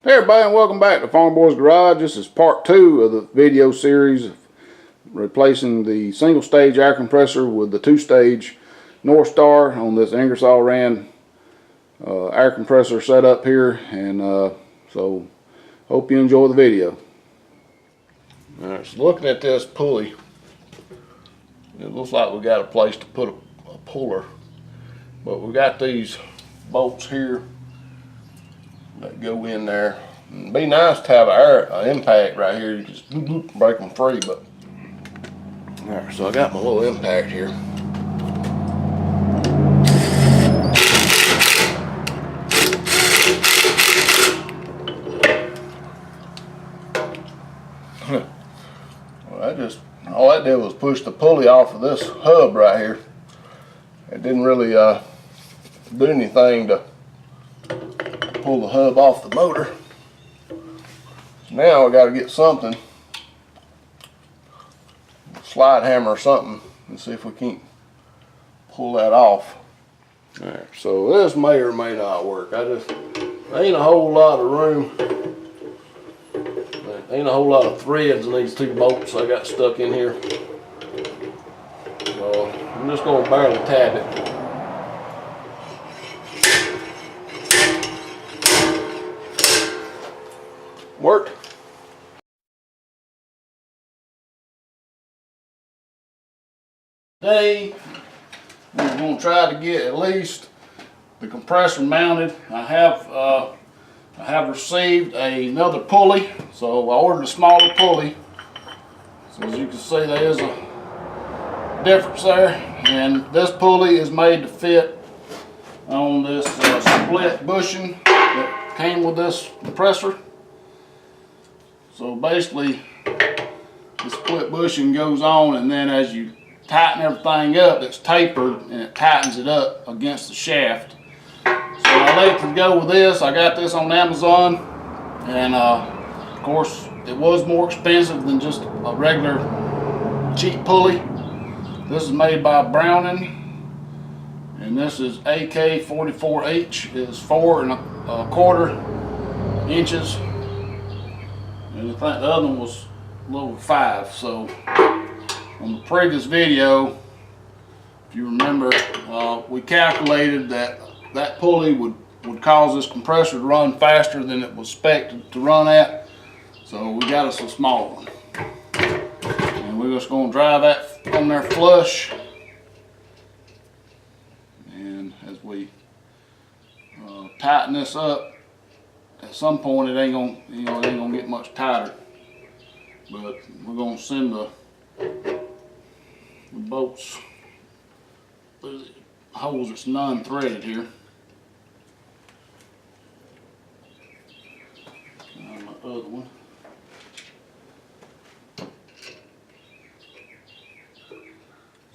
Hey everybody, and welcome back to Farmboy's Garage. This is part 2 of the video series of replacing the single stage air compressor with the 2-stage North Star on this Ingersoll Rand air compressor setup here. And so hope you enjoy the video. Alright, so looking at this pulley, it looks like we got a place to put a puller, but we got these bolts here that go in there. It'd be nice to have an impact right here. You just break them free, but all right. So I got my little impact here. Well, all that did was push the pulley off of this hub right here. It didn't really do anything to pull the hub off the motor. So now I got to get something, slide hammer or something, and see if we can't pull that off. All right, so this may or may not work. There ain't a whole lot of room. There ain't a whole lot of threads in these 2 bolts I got stuck in here. So I'm just gonna barely tab it. Worked. Today we're going to try to get at least the compressor mounted. I have received another pulley, so I ordered a smaller pulley. So as you can see, there is a difference there, and this pulley is made to fit on this split bushing that came with this compressor. So basically, the split bushing goes on, and then as you tighten everything up, it's tapered and it tightens it up against the shaft. So I elected to go with this. I got this on Amazon, and of course it was more expensive than just a regular cheap pulley. This is made by Browning, and this is AK44H. It is 4 1/4 inches. And I think the other one was a little over 5. So on the previous video, if you remember, we calculated that that pulley would cause this compressor to run faster than it was expected to run at. So we got us a small one. And we're just going to drive that on there flush. And as we tighten this up, at some point it ain't gonna get much tighter, but we're gonna send the bolts through the holes that's non-threaded here. And my other one.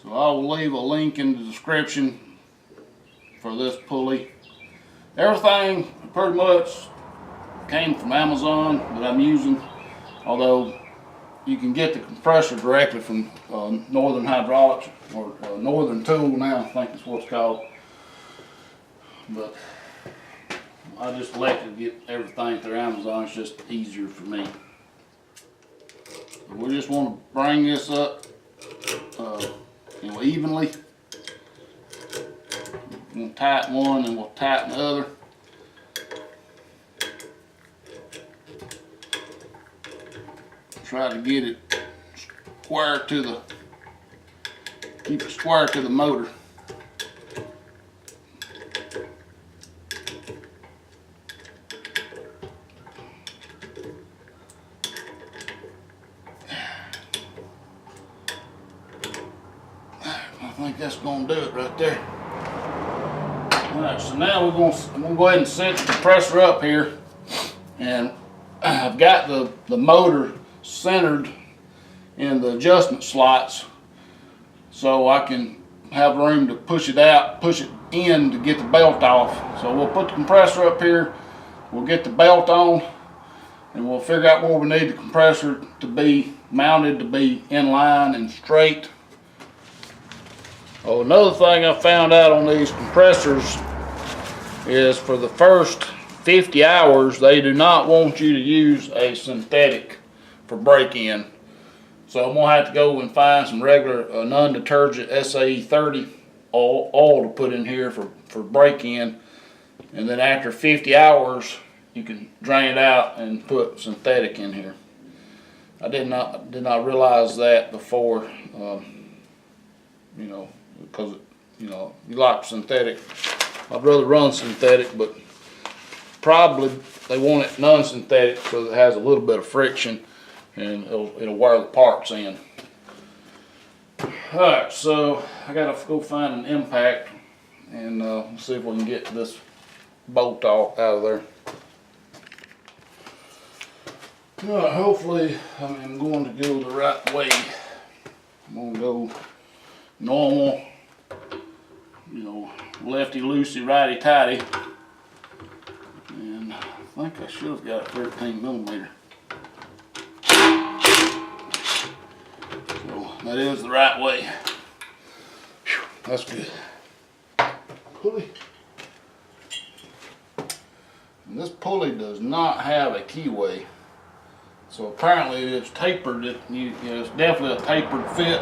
So I will leave a link in the description for this pulley. Everything pretty much came from Amazon that I'm using, although you can get the compressor directly from Northern Hydraulics, or Northern Tool now, I think is what it's called. But I just elected to get everything through Amazon. It's just easier for me. We just want to bring this up evenly. We'll tighten one and we'll tighten the other. Try to get it square to keep it square to the motor. I think that's gonna do it right there. Alright, so now I'm gonna go ahead and set the compressor up here, and I've got the motor centered in the adjustment slots, so I can have room to push it out, push it in to get the belt off. So we'll put the compressor up here, we'll get the belt on, and we'll figure out where we need the compressor to be mounted to be in line and straight. Oh, another thing I found out on these compressors is for the first 50 hours, they do not want you to use a synthetic for break-in. So I'm gonna have to go and find some regular non-detergent SAE 30 oil to put in here for break-in, and then after 50 hours you can drain it out and put synthetic in here. I did not realize that before, you know, because you know you like synthetic. I'd rather run synthetic, but probably they want it non-synthetic so it has a little bit of friction and it'll wear the parts in. Alright, so I gotta go find an impact and see if we can get this bolt off out of there. Alright, hopefully I'm going to go the right way. I'm gonna go normal, you know, lefty loosey, righty tighty. And I think I should have got a 13mm. So that is the right way. Whew, that's good. Pulley. And this pulley does not have a keyway. So apparently it's tapered. You know, it's definitely a tapered fit.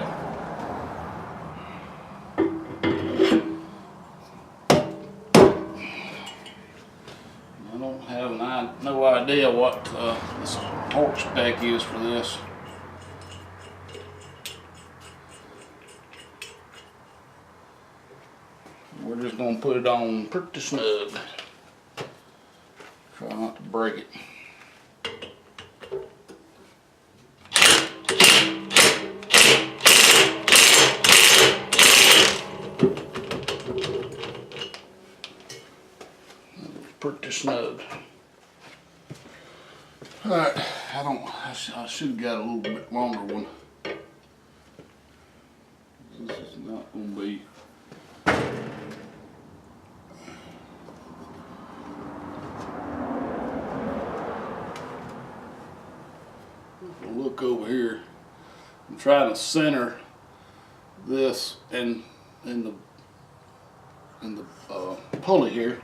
I don't have no idea what this torque spec is for this. We're just gonna put it on pretty snug. Try not to break it. Pretty snug. Alright, I should have got a little bit longer one. This is not gonna be. Look over here. I'm trying to center this in the pulley here.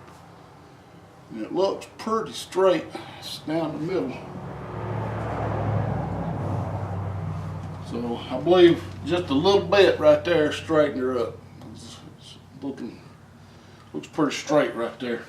And it looks pretty straight. It's down the middle. So I believe just a little bit right there straightened her up. It's looks pretty straight right there.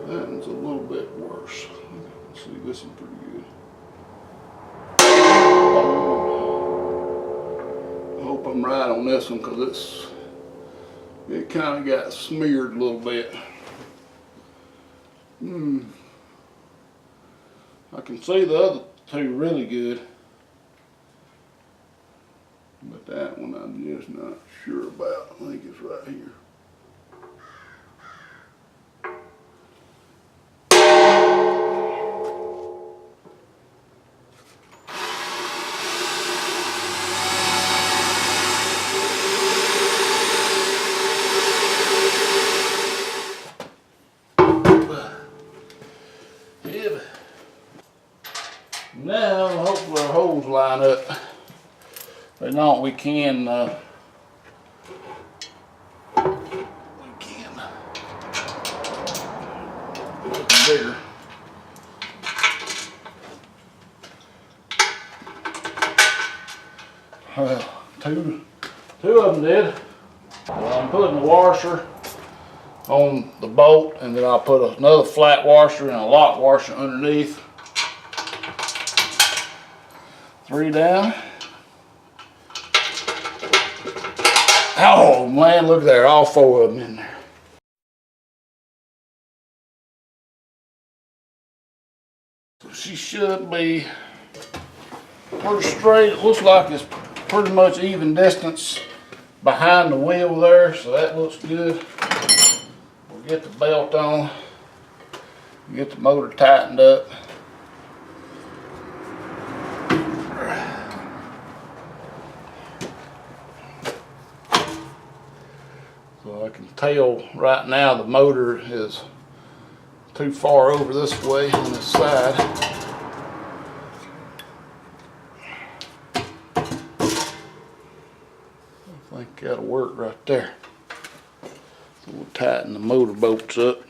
That one's a little bit worse. Let's see, this one's pretty good. I hope I'm right on this one because it kind of got smeared a little bit. I can see the other two really good, but that one I'm just not sure about. I think it's right here. Now, hopefully our holes line up. If they don't, we can make them bigger. Well, two of them did. I'm putting the washer on the bolt, and then I'll put another flat washer and a lock washer underneath. 3 down. Oh man, look there, all 4 of them in there. So she should be pretty straight. It looks like it's pretty much even distance behind the wheel there, so that looks good. We'll get the belt on, get the motor tightened up. So I can tell right now the motor is too far over this way on this side. I think that'll work right there. So we'll tighten the motor bolts up.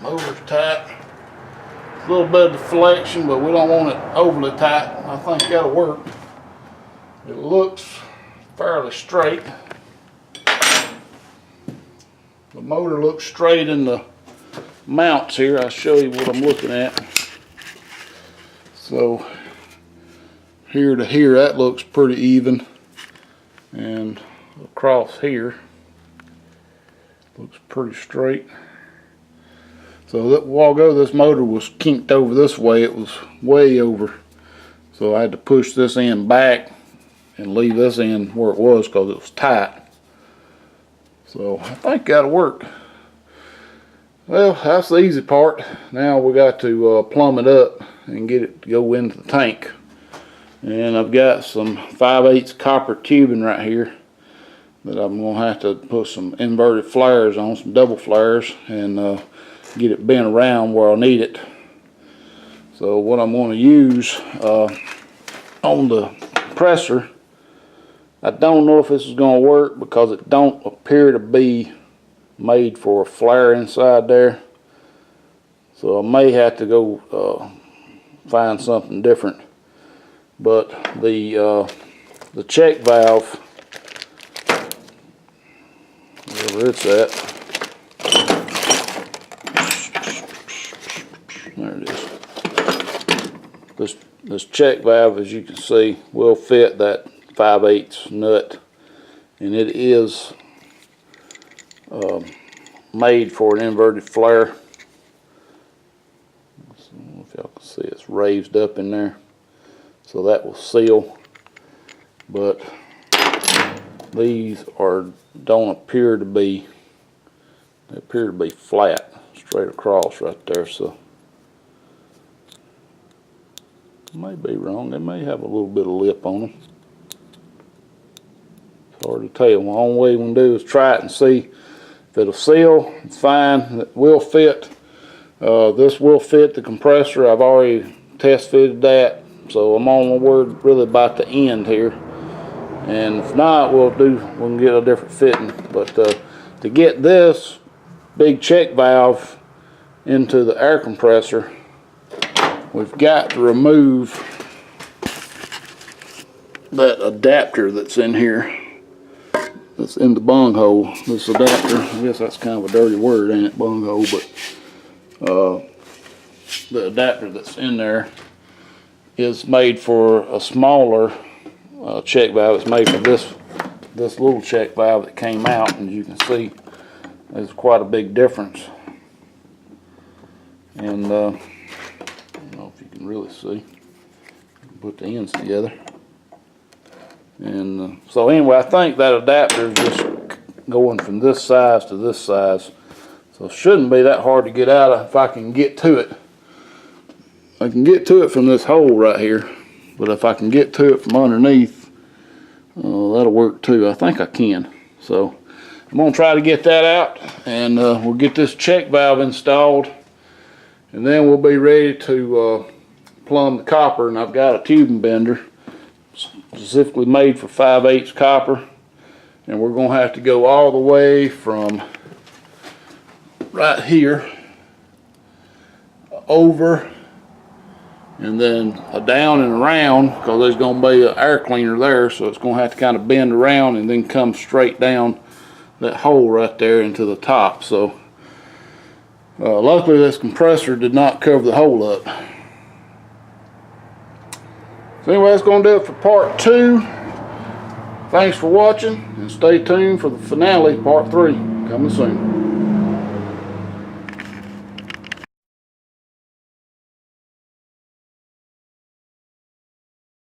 Motor's tight. A little bit of deflection, but we don't want it overly tight. I think that'll work. It looks fairly straight. The motor looks straight in the mounts here. I'll show you what I'm looking at. So here to here, that looks pretty even, and across here looks pretty straight. So that while ago this motor was kinked over this way, it was way over. So I had to push this end back and leave this end where it was because it was tight. So I think that'll work. Well, that's the easy part. Now we got to plumb it up and get it to go into the tank. And I've got some 5/8 copper tubing right here that I'm going to have to put some inverted flares on, some double flares, and get it bent around where I need it. So what I'm going to use on the compressor, I don't know if this is going to work because it don't appear to be made for a flare inside there. So I may have to go find something different. But the check valve, wherever it's at, there it is. This check valve, as you can see, will fit that 5/8 nut, and it is made for an inverted flare. I don't know if y'all can see it's raised up in there, so that will seal. But these don't appear to be, they appear to be flat straight across right there. So I may be wrong. They may have a little bit of lip on them. It's hard to tell. The only way we can do is try it and see if it'll seal. It's fine. It will fit. This will fit the compressor. I've already test fitted that, so I'm on my word really about the end here. And if not, we can get a different fitting. But to get this big check valve into the air compressor, we've got to remove that adapter that's in here, that's in the bung hole. This adapter, I guess that's kind of a dirty word, ain't it, bung hole, but the adapter that's in there is made for a smaller check valve. It's made for this little check valve that came out, and you can see there's quite a big difference. And I don't know if you can really see. Put the ends together. And so anyway, I think that adapter is just going from this size to this size. So it shouldn't be that hard to get out if I can get to it. I can get to it from this hole right here, but if I can get to it from underneath, that'll work too. I think I can. So I'm going to try to get that out, and we'll get this check valve installed, and then we'll be ready to plumb the copper. And I've got a tubing bender specifically made for 5/8 copper, and we're going to have to go all the way from right here over and then down and around, because there's going to be an air cleaner there, so it's going to have to kind of bend around and then come straight down that hole right there into the top. So luckily this compressor did not cover the hole up. So anyway, that's going to do it for part 2. Thanks for watching, and stay tuned for the finale, part 3, coming soon.